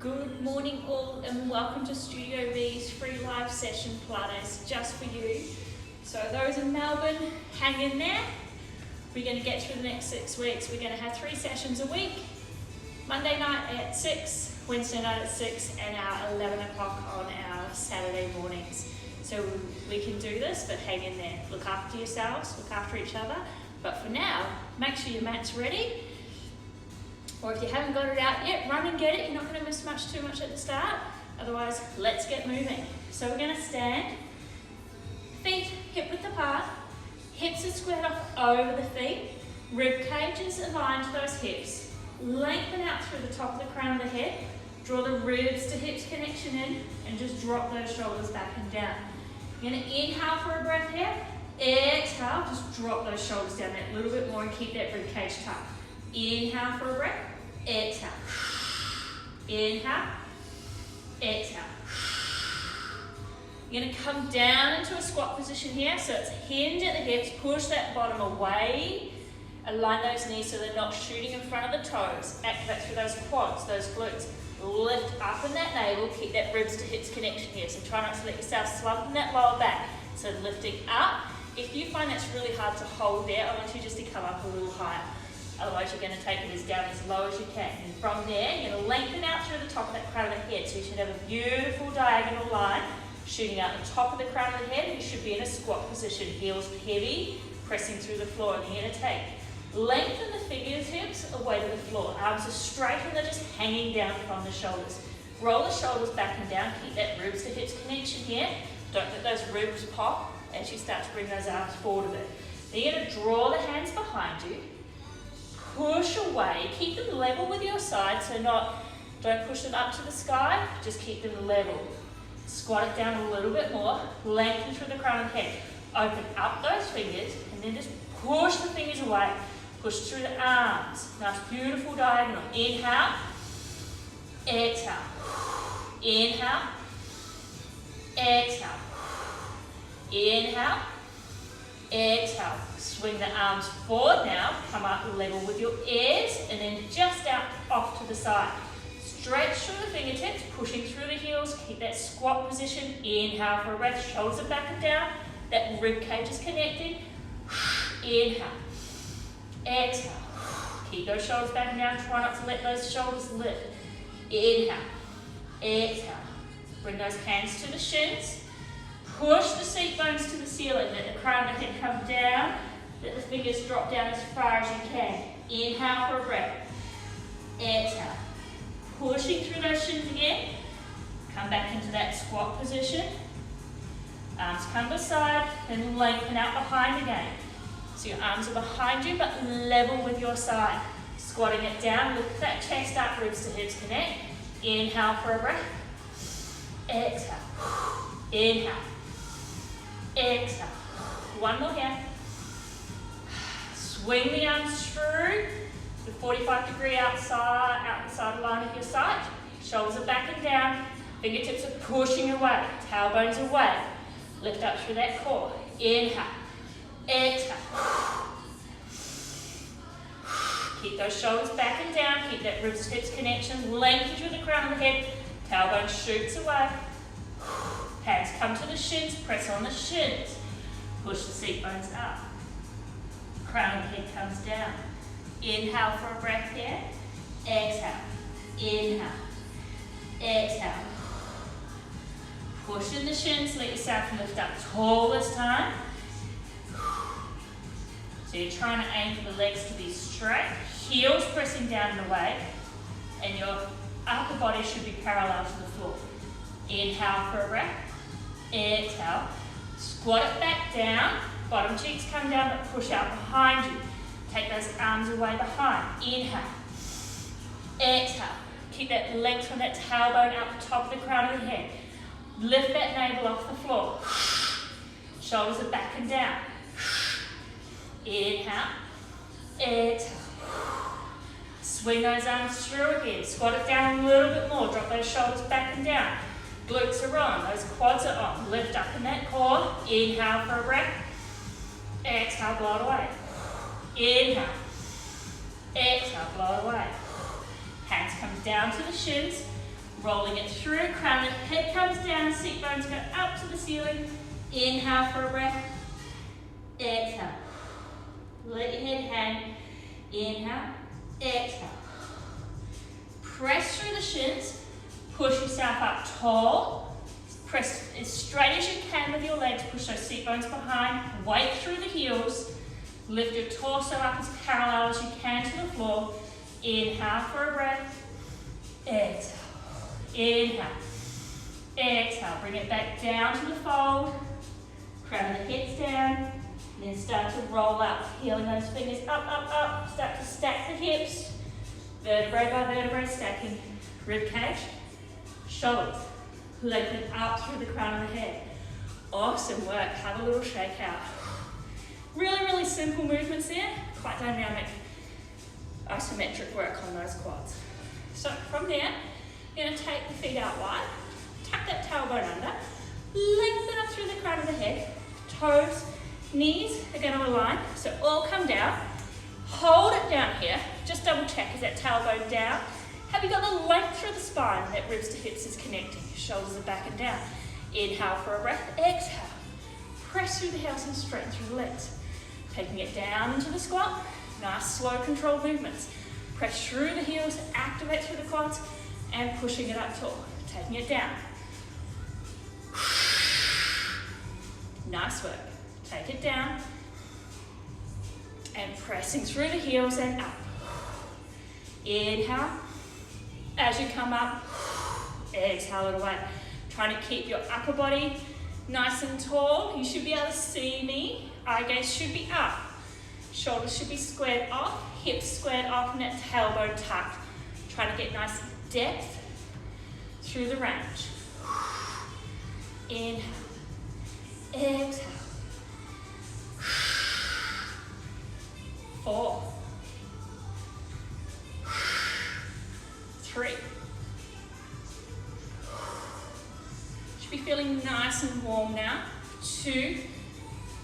Good morning all and welcome to Studio V's free live session Pilates just for you. So those in Melbourne, hang in there. We're going to get through the next 6 weeks. We're going to have 3 sessions a week. Monday night at 6, Wednesday night at 6 and our 11 o'clock on our Saturday mornings. So we can do this, but hang in there. Look after yourselves, look after each other. But for now, make sure your mat's ready. Or if you haven't got it out yet, run and get it. You're not going to miss too much at the start. Otherwise, let's get moving. So we're going to stand, feet hip-width apart, hips are squared off over the feet, rib cages aligned to those hips. Lengthen out through the top of the crown of the head, draw the ribs to hips connection in, and just drop those shoulders back and down. You're going to inhale for a breath here, exhale, just drop those shoulders down that little bit more and keep that rib cage tucked. Inhale for a breath, exhale. Inhale, exhale. You're going to come down into a squat position here, so it's hinge at the hips, push that bottom away, align those knees so they're not shooting in front of the toes, activate through those quads, those glutes, lift up in that navel, keep that ribs to hips connection here, so try not to let yourself slump in that lower back, so lifting up. If you find that's really hard to hold there, I want you just to come up a little higher. Otherwise, you're going to take it as down as low as you can. And from there, you're going to lengthen out through the top of that crown of the head. So you should have a beautiful diagonal line shooting out the top of the crown of the head. And you should be in a squat position. Heels heavy, pressing through the floor. And you're going to take. Lengthen the fingertips away to the floor. Arms are straight and they're just hanging down from the shoulders. Roll the shoulders back and down. Keep that ribs to hips connection here. Don't let those ribs pop as you start to bring those arms forward a bit. Then you're going to draw the hands behind you. Push away, keep them level with your side, so don't push them up to the sky, just keep them level. Squat it down a little bit more, lengthen through the crown of the head. Open up those fingers and then just push the fingers away. Push through the arms. Nice beautiful diagonal. Inhale, exhale. Inhale, exhale. Inhale, exhale. Swing the arms forward now, come up level with your ears, and then just out off to the side. Stretch through the fingertips, pushing through the heels, keep that squat position. Inhale for a breath, shoulders are back and down, that rib cage is connecting. Inhale, exhale. Keep those shoulders back and down, try not to let those shoulders lift. Inhale, exhale. Bring those hands to the shins. Push the seat bones to the ceiling, let the crown of the head come down, let the fingers drop down as far as you can. Inhale for a breath, exhale. Pushing through those shins again, come back into that squat position. Arms come beside, then lengthen out behind again. So your arms are behind you but level with your side. Squatting it down, lift that chest up, ribs to hips connect. Inhale for a breath, exhale. Inhale. Exhale. One more here. Swing the arms through the 45-degree outside line of your sight. Shoulders are back and down. Fingertips are pushing away. Tailbones away. Lift up through that core. Inhale. Exhale. Keep those shoulders back and down. Keep that ribs to hips connection. Lengthen through the crown of the head. Tailbone shoots away. Hands come to the shins, press on the shins. Push the seat bones up. Crown of the head comes down. Inhale for a breath here. Exhale. Inhale. Exhale. Push in the shins, let yourself lift up tall this time. So you're trying to aim for the legs to be straight. Heels pressing down and away. And your upper body should be parallel to the floor. Inhale for a breath. Exhale. Squat it back down. Bottom cheeks come down but push out behind you. Take those arms away behind. Inhale. Exhale. Keep that length from that tailbone up the top of the crown of the head. Lift that navel off the floor. Shoulders are back and down. Inhale. Exhale. Swing those arms through again. Squat it down a little bit more. Drop those shoulders back and down. Glutes are on. Those quads are on. Lift up in that core. Inhale for a breath. Exhale, blow it away. Inhale. Exhale, blow it away. Hands come down to the shins. Rolling it through, crown of the head comes down, seat bones go up to the ceiling. Inhale for a breath. Exhale. Let your head hang. Inhale. Exhale. Press through the shins. Push yourself up tall. Press as straight as you can with your legs. Push those seat bones behind. Weight through the heels. Lift your torso up as parallel as you can to the floor. Inhale for a breath. Exhale. Inhale. Exhale. Bring it back down to the fold. Crown of the head's down. Then start to roll up. Heeling those fingers up, up, up. Start to stack the hips. Vertebrae by vertebrae stacking. Rib cage. Shoulders. Lengthen up through the crown of the head. Awesome work. Have a little shake out. Really, really simple movements there. Quite dynamic. Isometric work on those quads. So from there, you're going to take the feet out wide. Tuck that tailbone under. Lengthen up through the crown of the head. Toes, knees are going to align. So all come down. Hold it down here. Just double check. Is that tailbone down? Have you got the length through the spine? That ribs to hips is connecting. Shoulders are back and down. Inhale for a breath. Exhale. Press through the heels and straighten through the legs. Taking it down into the squat. Nice, slow, controlled movements. Press through the heels, activate through the quads, and pushing it up tall. Taking it down. Nice work. Take it down. And pressing through the heels and up. Inhale. As you come up, exhale it away. Trying to keep your upper body nice and tall. You should be able to see me. Eye gaze should be up. Shoulders should be squared off. Hips squared off and that tailbone tucked. Trying to get nice depth through the range. Inhale. Exhale. 4. 3. Should be feeling nice and warm now. 2.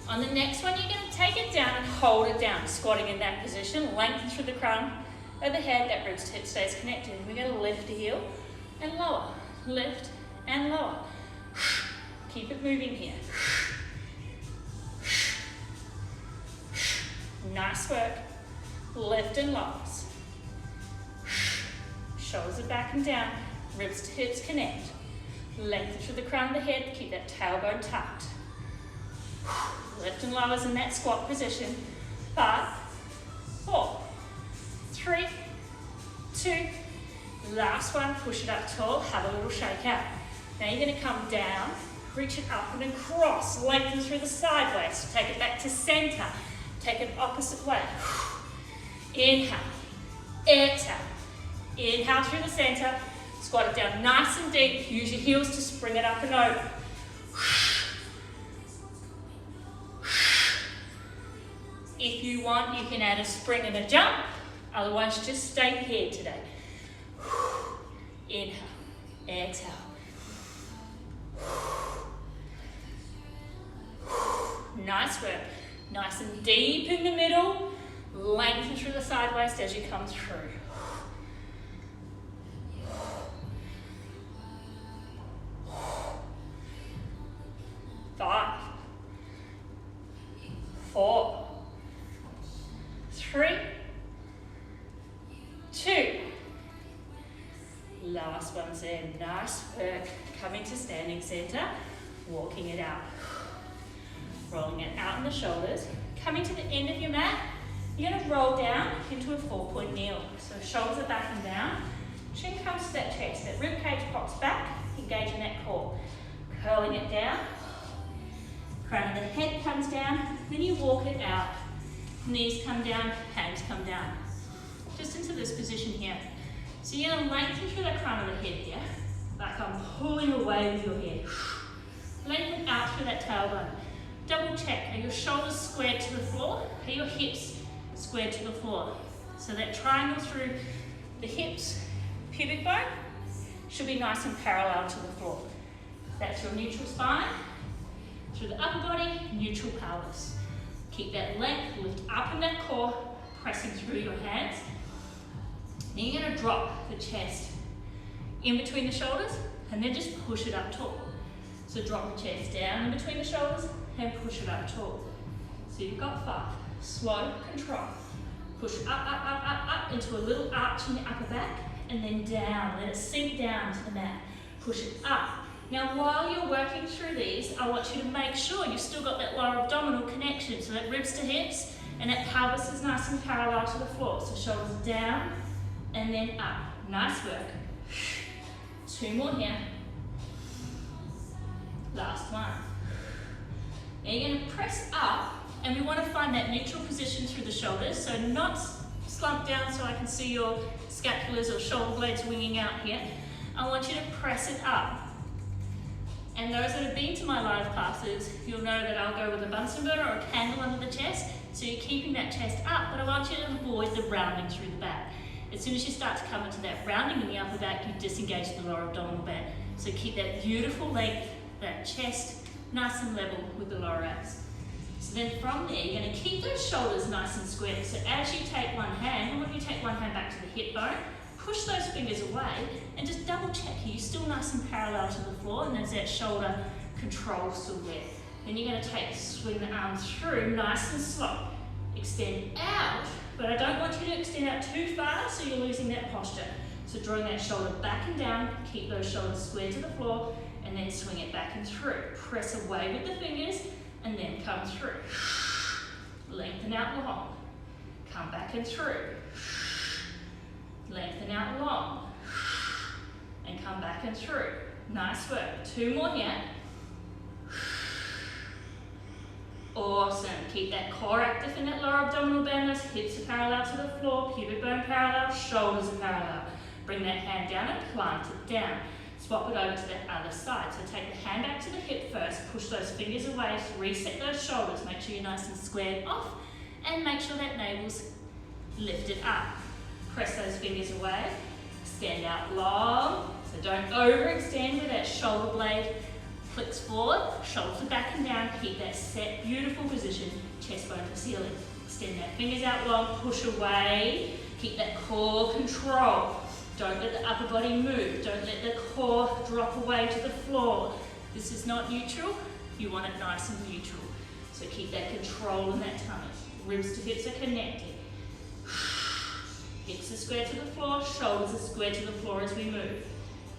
On the next one, you're going to take it down and hold it down, squatting in that position. Lengthen through the crown of the head, that ribs to hip stays connected. We're going to lift a heel and lower. Lift and lower. Keep it moving here. Nice work. Lift and lowers. Shoulders are back and down. Ribs to hips connect. Lengthen through the crown of the head. Keep that tailbone tucked. Lift and lowers in that squat position. 5, 4, 3, 2. Last one. Push it up tall. Have a little shake out. Now you're going to come down. Reach it up and then cross. Lengthen through the sideways. Take it back to center. Take it opposite way. Inhale. Exhale. Inhale through the center. Squat it down nice and deep. Use your heels to spring it up and over. If you want, you can add a spring and a jump. Otherwise, just stay here today. Inhale. Exhale. Nice work. Nice and deep in the middle. Lengthen through the sideways as you come through. 5, 4, 3, 2. Last one's in. Nice work. Coming to standing center. Walking it out. Rolling it out in the shoulders. Coming to the end of your mat, you're going to roll down into a 4-point kneel. So shoulders are back and down. Chin comes to that chest. That rib cage pops back. Engaging that core. Curling it down. Crown of the head comes down. Then you walk it out. Knees come down. Hands come down. Just into this position here. So you're going to lengthen through that crown of the head here. Like I'm pulling away with your head. Lengthen out through that tailbone. Double check. Are your shoulders squared to the floor? Are your hips squared to the floor? So that triangle through the hips, pubic bone, should be nice and parallel to the floor. That's your neutral spine. Through the upper body, neutral pelvis. Keep that length, lift up in that core, pressing through your hands. Then you're going to drop the chest in between the shoulders, and then just push it up tall. So drop the chest down in between the shoulders and push it up tall. So you've got 5. Slow, control. Push up into a little arch in the upper back, and then down. Let it sink down to the mat. Push it up. Now while you're working through these, I want you to make sure you've still got that lower abdominal connection, so that ribs to hips, and that pelvis is nice and parallel to the floor. So shoulders down, and then up. Nice work. 2 more here. Last one. Now you're going to press up, and we want to find that neutral position through the shoulders, so not slump down so I can see your scapulars or shoulder blades winging out here. I want you to press it up. And those that have been to my live classes, you'll know that I'll go with a Bunsen burner or a candle under the chest, so you're keeping that chest up, but I want you to avoid the rounding through the back. As soon as you start to come into that rounding in the upper back, you disengage the lower abdominal band. So keep that beautiful length, that chest nice and level with the lower abs. So then from there, you're going to keep those shoulders nice and square. So as you take one hand, and when you take one hand back to the hip bone, push those fingers away and just double check. Are you still nice and parallel to the floor? And there's that shoulder control still there. Then you're going to swing the arms through nice and slow. Extend out, but I don't want you to extend out too far so you're losing that posture. So drawing that shoulder back and down, keep those shoulders square to the floor, and then swing it back and through. Press away with the fingers, and then come through. Lengthen out long. Come back and through. Lengthen out long. And come back and through. Nice work. 2 more here. Awesome. Keep that core active in that lower abdominal band. Those hips are parallel to the floor. Pubic bone parallel. Shoulders are parallel. Bring that hand down and plant it down. Swap it over to that other side. So take the hand back to the hip first. Push those fingers away. Reset those shoulders. Make sure you're nice and squared off. And make sure that navel's lifted up. Press those fingers away. Stand out long. So don't overextend where that shoulder blade flicks forward. Shoulders are back and down. Keep that set, beautiful position. Chest bone to ceiling. Extend that fingers out long. Push away. Keep that core control. Don't let the upper body move. Don't let the core drop away to the floor. This is not neutral. You want it nice and neutral. So keep that control in that tummy. Ribs to hips are connected. Hips are square to the floor. Shoulders are square to the floor as we move.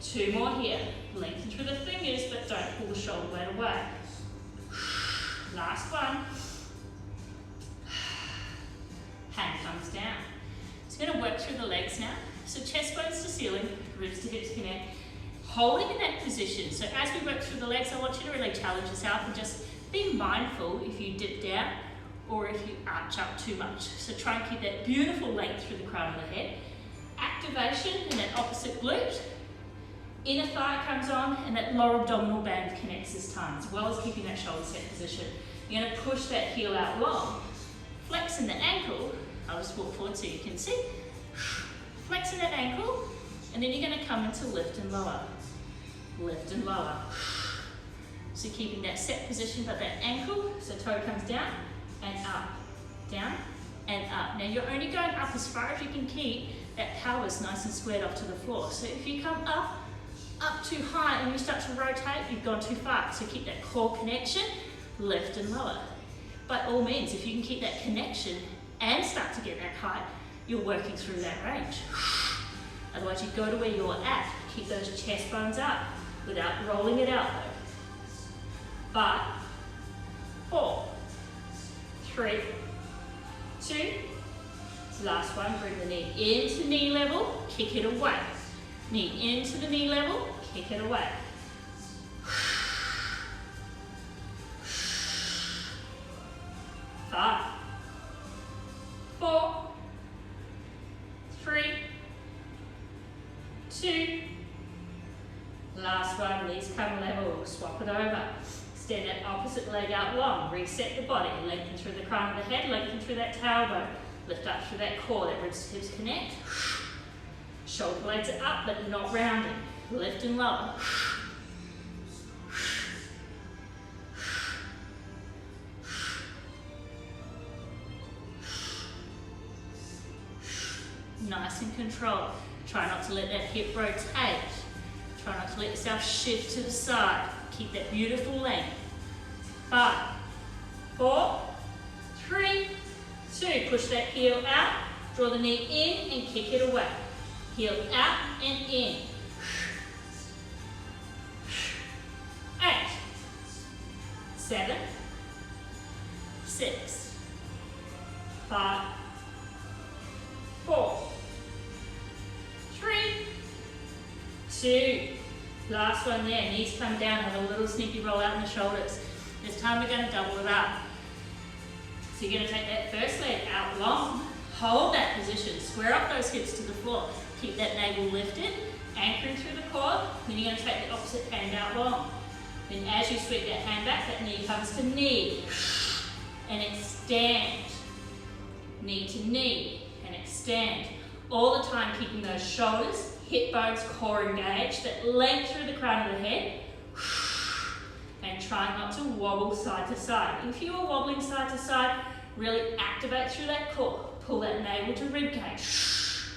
2 more here. Lengthen through the fingers, but don't pull the shoulder blade away. Last one. Hand comes down. So we're going to work through the legs now. So chest bones to ceiling, ribs to hips connect. Holding in that position. So as we work through the legs, I want you to really challenge yourself and just be mindful if you dip down or if you arch up too much. So try and keep that beautiful length through the crown of the head. Activation in that opposite glute. Inner thigh comes on and that lower abdominal band connects this time, as well as keeping that shoulder set position. You're going to push that heel out long. Flex in the ankle. I'll just walk forward so you can see. Flex in that ankle, and then you're going to come into lift and lower. Lift and lower. So keeping that set position, but that ankle, so toe comes down and up, down and up. Now you're only going up as far as you can keep that pelvis nice and squared off to the floor. So if you come up too high and you start to rotate, you've gone too far. So keep that core connection, lift and lower. By all means, if you can keep that connection and start to get that height, you're working through that range. Otherwise, you go to where you're at. Keep those chest bones up without rolling it out though. 5, 4, 3, 2, last one. Bring the knee into knee level, kick it away. Knee into the knee level, kick it away. 5, 4, 3, 2, last one, knees come level, swap it over. Stand that opposite leg out long, reset the body, lengthen through the crown of the head, lengthen through that tailbone, lift up through that core, that ribs to hips connect. Shoulder blades are up but not rounding, lift and lower. Nice and controlled. Try not to let that hip rotate. Try not to let yourself shift to the side. Keep that beautiful length. 5, 4, 3, 2. Push that heel out. Draw the knee in and kick it away. Heel out and in. 8, 7, 6, 5, 4, 3, 2. Last one there. Knees come down. Have a little sneaky roll out in the shoulders. This time we're going to double it up. So you're going to take that first leg out long. Hold that position. Square up those hips to the floor. Keep that navel lifted. Anchoring through the core. Then you're going to take the opposite hand out long. Then as you sweep that hand back, that knee comes to knee. And extend. Knee to knee. And extend. All the time keeping those shoulders, hip bones, core engaged. That length through the crown of the head. And try not to wobble side to side. If you are wobbling side to side, really activate through that core. Pull that navel to ribcage.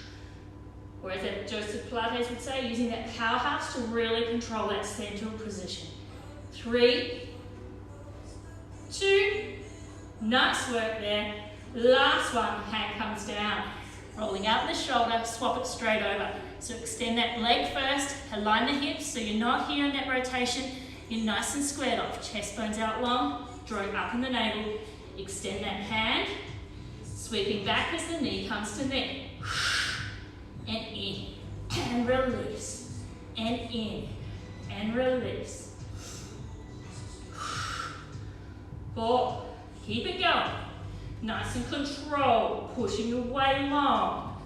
Or as StudioVPilates would say, using that powerhouse to really control that central position. 3, 2, nice work there. Last one, hand comes down. Rolling out the shoulder, swap it straight over. So extend that leg first, align the hips so you're not here in that rotation. You're nice and squared off. Chest bones out long, drawing up in the navel. Extend that hand, sweeping back as the knee comes to knee. And in, and release. And in, and release. 4, keep it going. Nice and controlled, pushing your way long.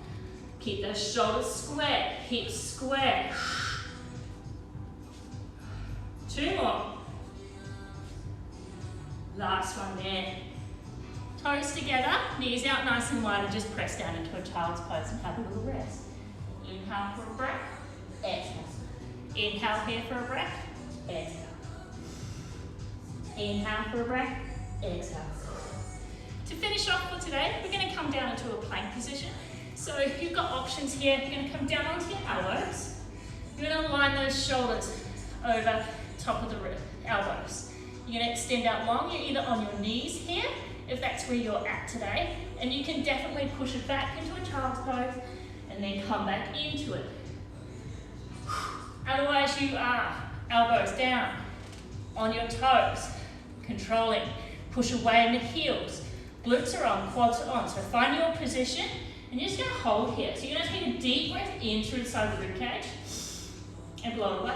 Keep those shoulders square, hips square. 2 more. Last one there. Toes together, knees out nice and wide, and just press down into a child's pose and have a little rest. Inhale for a breath, exhale. Inhale here for a breath, exhale. Inhale for a breath, exhale. To finish off for today, we're going to come down into a plank position. So if you've got options here, you're going to come down onto your elbows. You're going to align those shoulders over top of the elbows. You're going to extend out long. You're either on your knees here, if that's where you're at today, and you can definitely push it back into a child's pose and then come back into it. Otherwise, you are elbows down, on your toes, controlling. Push away in the heels. Glutes are on, quads are on. So find your position, and you're just going to hold here. So you're going to take a deep breath in through the side of the ribcage and blow it away.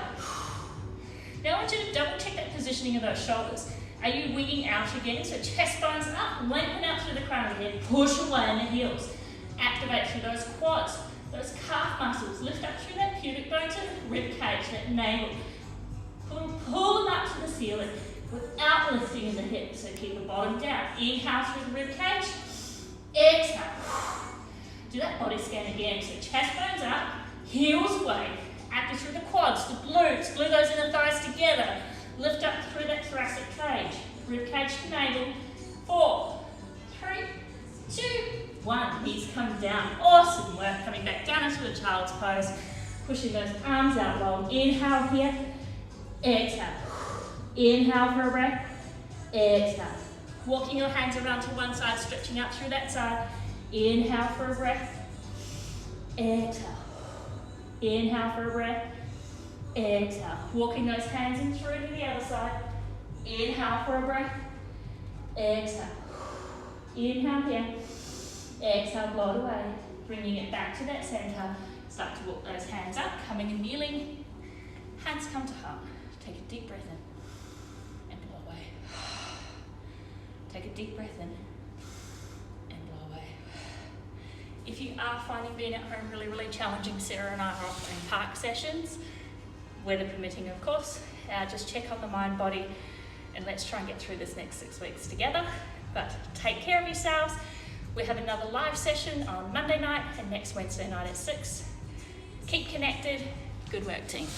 Now I want you to double check that positioning of those shoulders. Are you winging out again? So chest bones up, lengthen out through the crown of the head, push away in the heels. Activate through those quads, those calf muscles. Lift up through that pubic bone to the ribcage, that navel. Pull them up to the ceiling without lifting in the hips. So keep the bottom down. Inhale through the ribcage. Exhale. Do that body scan again. So chest bones up, heels away. Active through the quads, the glutes. Glue those inner thighs together. Lift up through that thoracic cage. Ribcage to navel. 4, 3, 2, 1. Knees come down. Awesome work. Coming back down into the child's pose. Pushing those arms out long. Inhale here. Exhale. Inhale for a breath. Exhale. Walking your hands around to one side, stretching out through that side. Inhale for a breath. Exhale. Inhale for a breath. Exhale. Walking those hands in through to the other side. Inhale for a breath. Exhale. Inhale here. Exhale, blow it away. Bringing it back to that center. Start to walk those hands up, coming and kneeling. Hands come to heart. Take a deep breath in and blow away. Take a deep breath in and blow away. If you are finding being at home really, really challenging, Sarah and I are offering park sessions, weather permitting of course. Just check on the mind, body, and let's try and get through this next 6 weeks together. But take care of yourselves. We have another live session on Monday night and next Wednesday night at 6. Keep connected. Good work, team.